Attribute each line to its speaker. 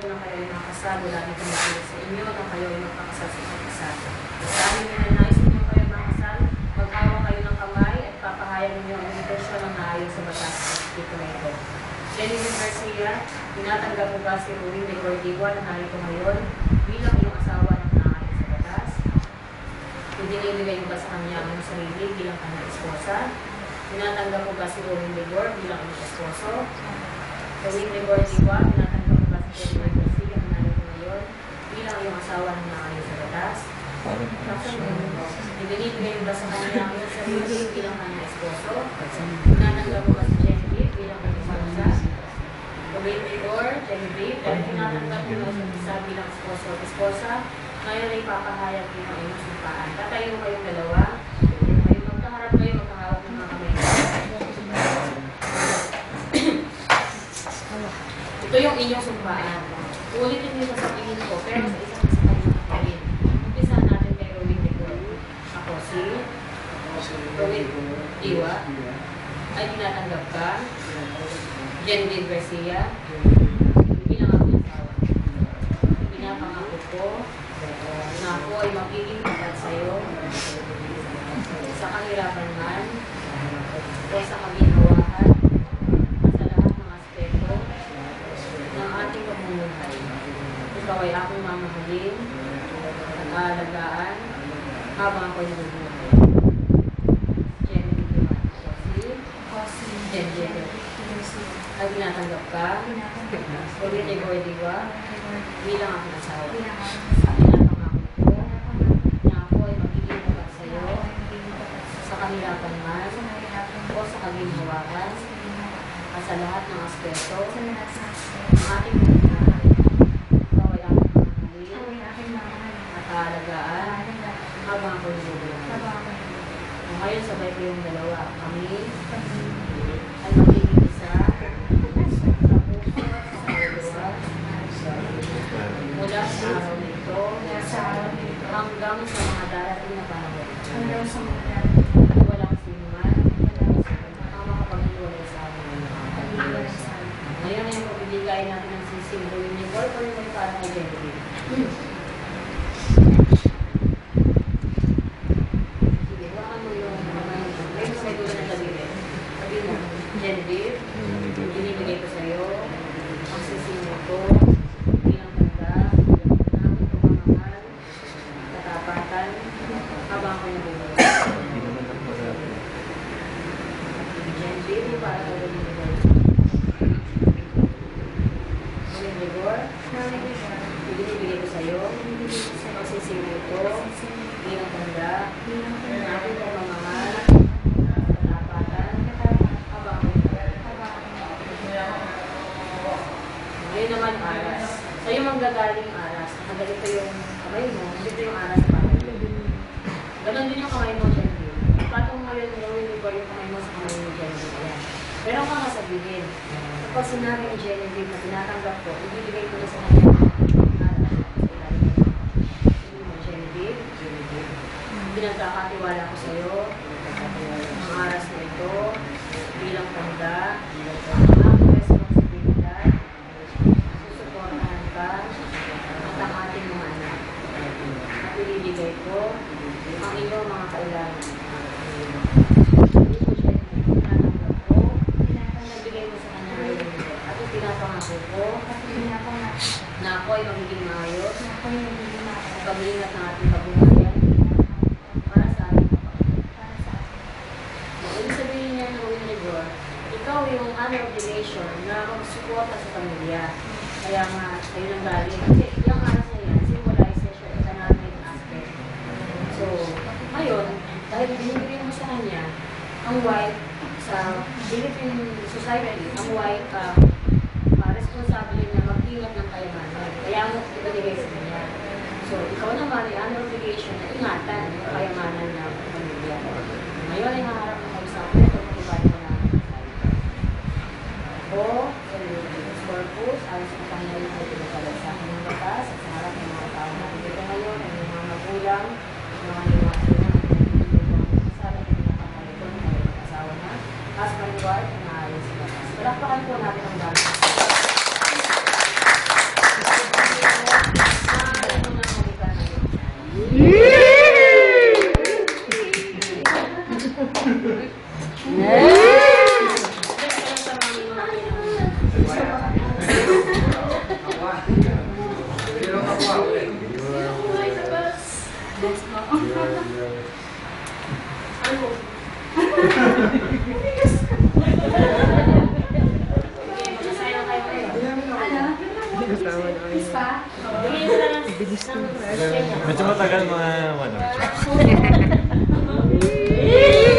Speaker 1: na kayo ay makasal, wala na tumigilit sa inyo na kayo ay magpakasal sa isa't isa. Dahil ninanais ninyo kayo makasal, mag-awa kayo ng kamay at papahayag ninyo ang intensyon ng naayon sa batas sa dito na ito. Jennifer Garcia, tinatanggap mo ba si Ruin de Gordiwa na narito ngayon bilang iyong asawa ng naayon sa batas? Idinibigay mo ba sa kanya ang iyong sarili bilang kanyang esposa? Tinatanggap mo ba si Ruin de Gord bilang iyong esposo? Ruin de Gordiwa, tinatanggap mo ba si Jennifer Garcia na narito ngayon bilang iyong asawa ng naayon sa batas? Ibinibigay mo ba sa kanya ang iyong sarili bilang kanyang esposo? Tinatanggap mo ba si Genevieve bilang kanyang esposa? Or Genevieve, dahil tinatanggap mo sa isa bilang esposo at esposa, ngayon ay papahayag mo ang iyong sumpaan. Tatayo kayong dalawa, magkaharap kayo, magkahawak ng mga kamay. Ito yung inyong sumpaan. Ulitin niyo sa sabihin ko, pero sa isang isa kayo magkakalin. Umpisa natin kay Ruin de Gord. Ako si Ruin Diwa ay tinatanggap ka. Genevieve Garcia, bilang ako asawa. Pinapangako ko na ako ay magiging tapat sa iyo sa kahirapan man o sa kaginhawahan sa lahat ng aspeto ng ating pamumuhay. Ikaw ay akong mamahalin at aalagaan habang ako'y nabubuhay. Genevieve ay tinatanggap ka, Ruin de Gordiwa, bilang aking asawa. Pinapangako ko na ako ay magiging tapat sa iyo sa kahirapan man o sa kaginhawahan at sa lahat ng aspeto ng ating pamumuhay. Ikaw ay aking mamahalin at aalagaan habang ako'y nabubuhay. Ngayon sabay ko yung dalawa. Kami ay magiging isa sa puso at sa luwa mula sa araw nito hanggang sa mga darating na panahon. Walang sinuman ang makapag-iwalay sa amin. Ngayon ay magbibigay natin ang sising Ruin de Gord o yung may parang kay Genevieve. Genevieve, binibigay ko sa iyo ang sising ko bilang ganda, ng aking pagmamahal, katapatan, habang ako'y nabubuhay. Genevieve, para sa Ruin de Gord. Ruin de Gord, binibigay ko sa iyo ang sising ko bilang ganda, ng aking pagmamahal, ngayon naman aras. Sa'yo manggagaling aras. Ganito yung kamay mo, dito yung aras sa kamay mo. Ganon din yung kamay mo, Genevieve. Patong ngayon gawin mo yung kamay mo sa kamay mo, Genevieve. Ayan. Pero ang kakasabihin, kapag sinabi ni Genevieve na tinatanggap ko, ibibigay ko na sa kanya aras. Sabi mo, Genevieve, pinagkakatiwala ko sa'yo ang aras na ito bilang tanda, ko ang iyong mga kailangan. Nagbigay mo sa kanya ngayon. At pinapangako ko na ako ay magiging maayos sa pag-iingat ng ating kabuhayan para sa ating kapatid. Ibig sabihin niya ng Ruin de Gord, ikaw yung under obligation na magsuporta sa pamilya. Kaya nga, kayo nang galing. Kasi yung aras na yan, symbolizes your economic aspect. So, ngayon, dahil binibigay mo sa kanya, ang wife sa Philippine society, ang wife, responsable niya mag-ingat ng kayamanan. Kaya mo ibigay sa kanya. So, ikaw naman ay under obligation na ingatan ang kayamanan ng pamilya. Ngayon ay haharap na kayo sa akin ito kung ibalik mo na ako, corpus, alas sa Panginoon ay pinagkalat sa akin ng batas at sa harap ng mga tao natin dito ngayon ay mga magulang, mga liwati na sabi na pinakakaliton ng asawa na husband wife na alis sa batas. Palakpakan po natin ang Ano? Masaya kayo kayo.
Speaker 2: Kasama na kayo.
Speaker 1: Bigyan mo lang ng
Speaker 3: Medyo matagal mga ano.
Speaker 1: Eh!